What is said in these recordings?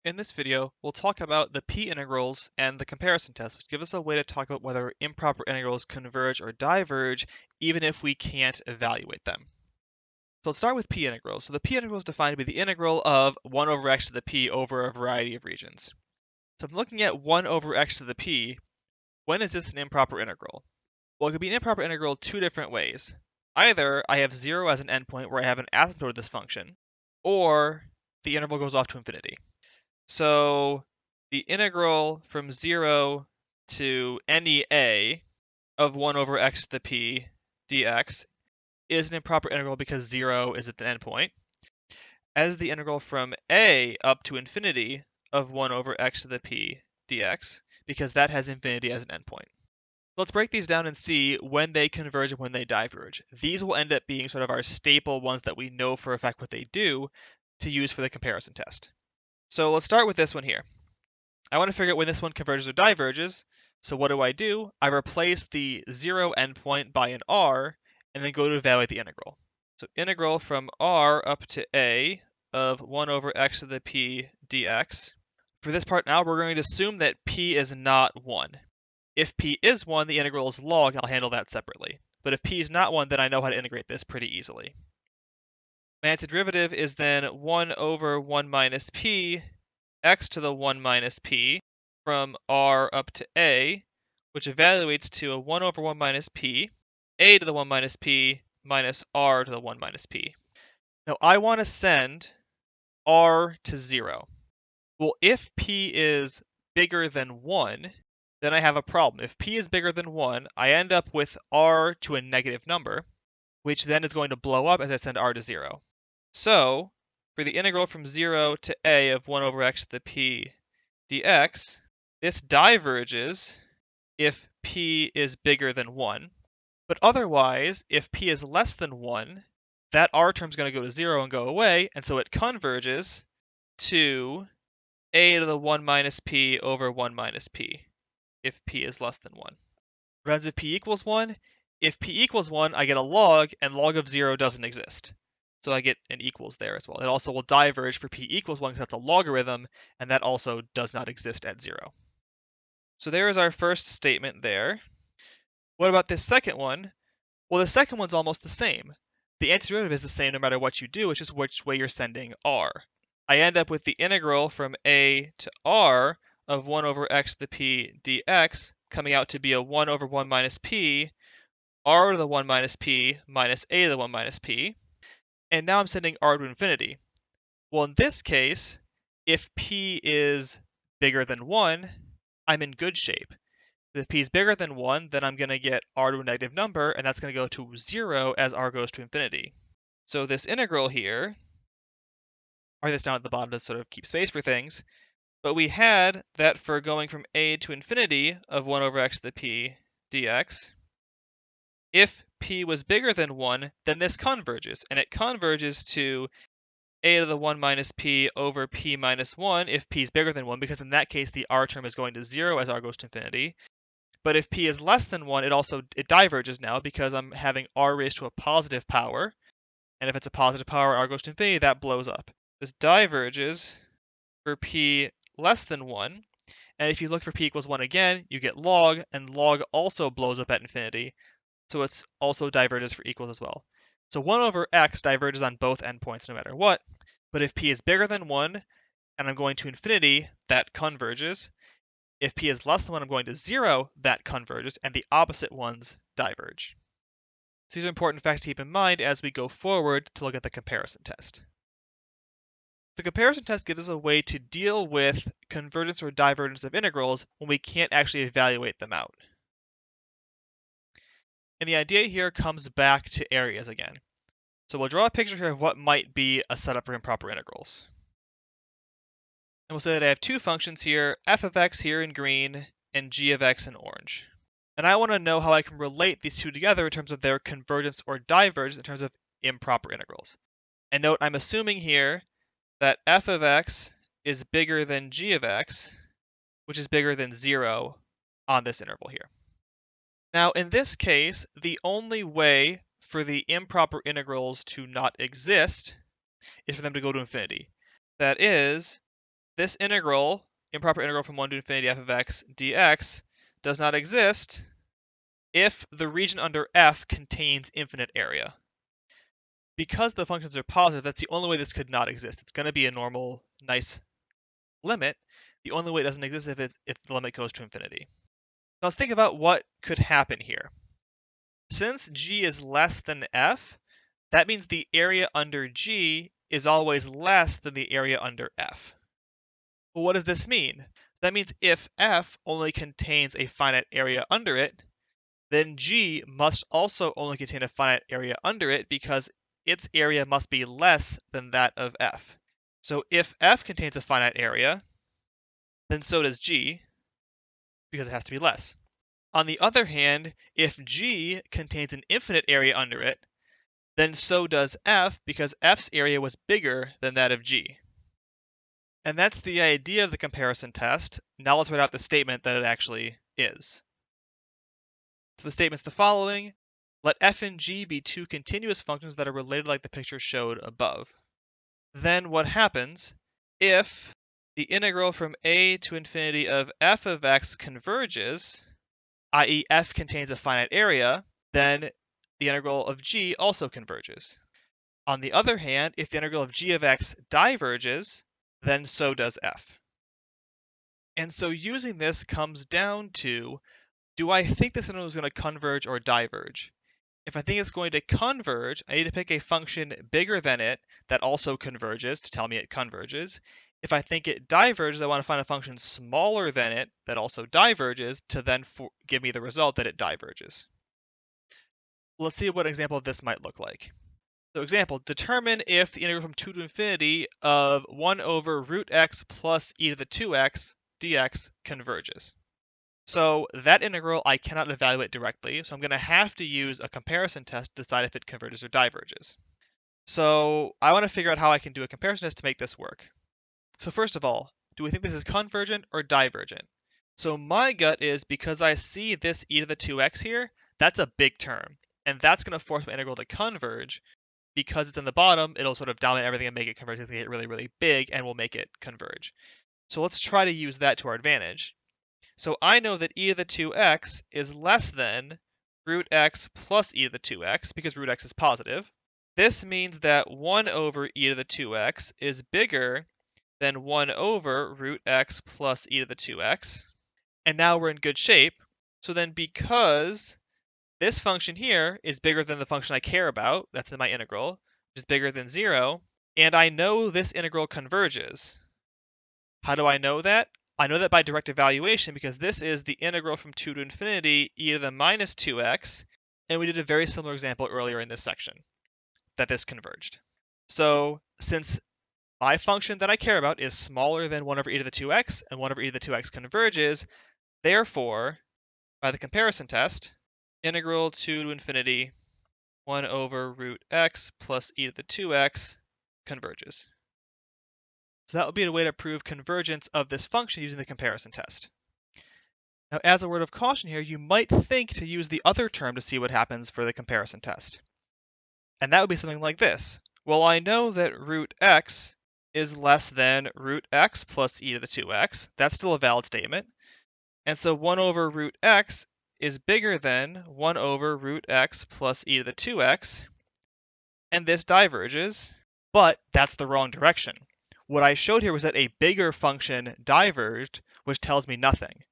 In this video, we'll talk about the p-integrals and the comparison test, which give us a way to talk about whether improper integrals converge or diverge, even if we can't evaluate them. So let's start with p-integrals. So the p-integral is defined to be the integral of 1 over x to the p over a variety of regions. So I'm looking at 1 over x to the p. When is this an improper integral? Well, it could be an improper integral two different ways. Either I have 0 as an endpoint where I have an asymptote of this function, or the interval goes off to infinity. So the integral from 0 to any a of 1 over x to the p dx is an improper integral because 0 is at the endpoint, as the integral from a up to infinity of 1 over x to the p dx, because that has infinity as an endpoint. Let's break these down and see when they converge and when they diverge. These will end up being sort of our staple ones that we know for a fact what they do to use for the comparison test. So let's start with this one here. I want to figure out when this one converges or diverges. So what do? I replace the 0 endpoint by an r, and then go to evaluate the integral. So integral from r up to a of 1 over x to the p dx. For this part now, we're going to assume that p is not 1. If p is 1, the integral is log, and I'll handle that separately. But if p is not 1, then I know how to integrate this pretty easily. My antiderivative is then 1 over 1 minus p x to the 1 minus p from r up to a, which evaluates to a 1 over 1 minus p, a to the 1 minus p, minus r to the 1 minus p. Now I want to send r to 0. Well, if p is bigger than 1, then I have a problem. If p is bigger than 1, I end up with r to a negative number, which then is going to blow up as I send r to 0. So, for the integral from 0 to a of 1 over x to the p dx, this diverges if p is bigger than 1. But otherwise, if p is less than 1, that r term is going to go to 0 and go away, and so it converges to a to the 1 minus p over 1 minus p if p is less than 1. What happens if p equals 1? If p equals 1, I get a log, and log of 0 doesn't exist. So I get an equals there as well. It also will diverge for p equals 1 because that's a logarithm, and that also does not exist at 0. So there is our first statement there. What about this second one? Well, the second one's almost the same. The antiderivative is the same no matter what you do, it's just which way you're sending r. I end up with the integral from a to r of 1 over x to the p dx coming out to be a 1 over 1 minus p, r to the 1 minus p minus a to the 1 minus p. And now I'm sending r to infinity. Well, in this case, if p is bigger than 1, I'm in good shape. If p is bigger than 1, then I'm going to get r to a negative number, and that's going to go to 0 as r goes to infinity. So this integral here, I'll write this down at the bottom to sort of keep space for things, but we had that for going from a to infinity of 1 over x to the p dx, if p was bigger than 1, then this converges, and it converges to a to the 1 minus p over p minus 1 if p is bigger than 1, because in that case the r term is going to 0 as r goes to infinity. But if p is less than 1, it diverges now because I'm having r raised to a positive power, and if it's a positive power, r goes to infinity, that blows up. This diverges for p less than 1, and if you look for p equals 1 again, you get log, and log also blows up at infinity, so it's also diverges for equals as well. So 1 over x diverges on both endpoints no matter what, but if p is bigger than 1, and I'm going to infinity, that converges. If p is less than 1, I'm going to 0, that converges, and the opposite ones diverge. So these are important facts to keep in mind as we go forward to look at the comparison test. The comparison test gives us a way to deal with convergence or divergence of integrals when we can't actually evaluate them out. And the idea here comes back to areas again. So we'll draw a picture here of what might be a setup for improper integrals. And we'll say that I have two functions here, f of x here in green and g of x in orange. And I want to know how I can relate these two together in terms of their convergence or divergence in terms of improper integrals. And note, I'm assuming here that f of x is bigger than g of x, which is bigger than 0 on this interval here. Now, in this case, the only way for the improper integrals to not exist is for them to go to infinity. That is, this integral, improper integral from 1 to infinity f of x dx, does not exist if the region under f contains infinite area. Because the functions are positive, that's the only way this could not exist. It's going to be a normal, nice limit. The only way it doesn't exist is if the limit goes to infinity. So let's think about what could happen here. Since g is less than f, that means the area under g is always less than the area under f. Well, what does this mean? That means if f only contains a finite area under it, then g must also only contain a finite area under it because its area must be less than that of f. So if f contains a finite area, then so does g, because it has to be less. On the other hand, if g contains an infinite area under it, then so does f, because f's area was bigger than that of g. And that's the idea of the comparison test. Now let's write out the statement that it actually is. So the statement's the following. Let f and g be two continuous functions that are related like the picture showed above. Then what happens if the integral from a to infinity of f of x converges, i.e. f contains a finite area, then the integral of g also converges. On the other hand, if the integral of g of x diverges, then so does f. And so using this comes down to, do I think this integral is going to converge or diverge? If I think it's going to converge, I need to pick a function bigger than it that also converges to tell me it converges. If I think it diverges, I want to find a function smaller than it that also diverges to then give me the result that it diverges. Let's see what an example of this might look like. So example, determine if the integral from 2 to infinity of 1 over root x plus e to the 2x dx converges. So that integral I cannot evaluate directly, so I'm going to have to use a comparison test to decide if it converges or diverges. So I want to figure out how I can do a comparison test to make this work. So first of all, do we think this is convergent or divergent? So my gut is, because I see this e to the 2x here, that's a big term, and that's going to force my integral to converge. Because it's in the bottom, it'll sort of dominate everything and make it converge. It'll get really, really big, and we'll make it converge. So let's try to use that to our advantage. So I know that e to the 2x is less than root x plus e to the 2x, because root x is positive. This means that 1 over e to the 2x is bigger than 1 over root x plus e to the 2x. And now we're in good shape. So then because this function here is bigger than the function I care about, that's in my integral, which is bigger than 0, and I know this integral converges. How do I know that? I know that by direct evaluation, because this is the integral from 2 to infinity e to the minus 2x, and we did a very similar example earlier in this section, that this converged. So since my function that I care about is smaller than 1 over e to the 2x, and 1 over e to the 2x converges, therefore, by the comparison test, integral 2 to infinity 1 over root x plus e to the 2x converges. So that would be a way to prove convergence of this function using the comparison test. Now, as a word of caution here, you might think to use the other term to see what happens for the comparison test. And that would be something like this. Well, I know that root x is less than root x plus e to the 2x. That's still a valid statement. And so 1 over root x is bigger than 1 over root x plus e to the 2x. And this diverges, but that's the wrong direction. What I showed here was that a bigger function diverged, which tells me nothing.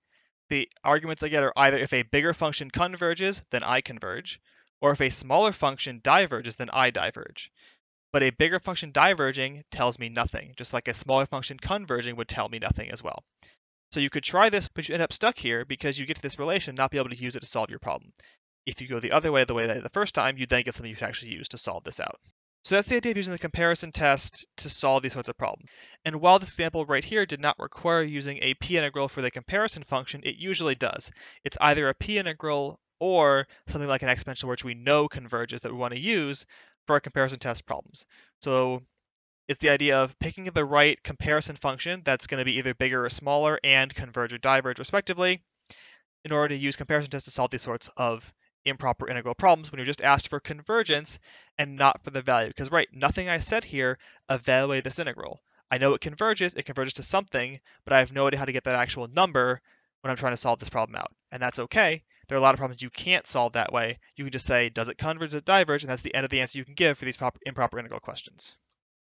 The arguments I get are either if a bigger function converges, then I converge, or if a smaller function diverges, then I diverge. But a bigger function diverging tells me nothing, just like a smaller function converging would tell me nothing as well. So you could try this, but you end up stuck here because you get to this relation and not be able to use it to solve your problem. If you go the other way, the way that the first time, you then get something you can actually use to solve this out. So that's the idea of using the comparison test to solve these sorts of problems. And while this example right here did not require using a p-integral for the comparison function, it usually does. It's either a p-integral or something like an exponential which we know converges that we want to use for our comparison test problems. So it's the idea of picking the right comparison function that's going to be either bigger or smaller and converge or diverge respectively in order to use comparison tests to solve these sorts of improper integral problems when you're just asked for convergence and not for the value. Because, right, nothing I said here evaluated this integral. I know it converges to something, but I have no idea how to get that actual number when I'm trying to solve this problem out. And that's okay. There are a lot of problems you can't solve that way. You can just say, does it converge, does it diverge? And that's the end of the answer you can give for these improper integral questions.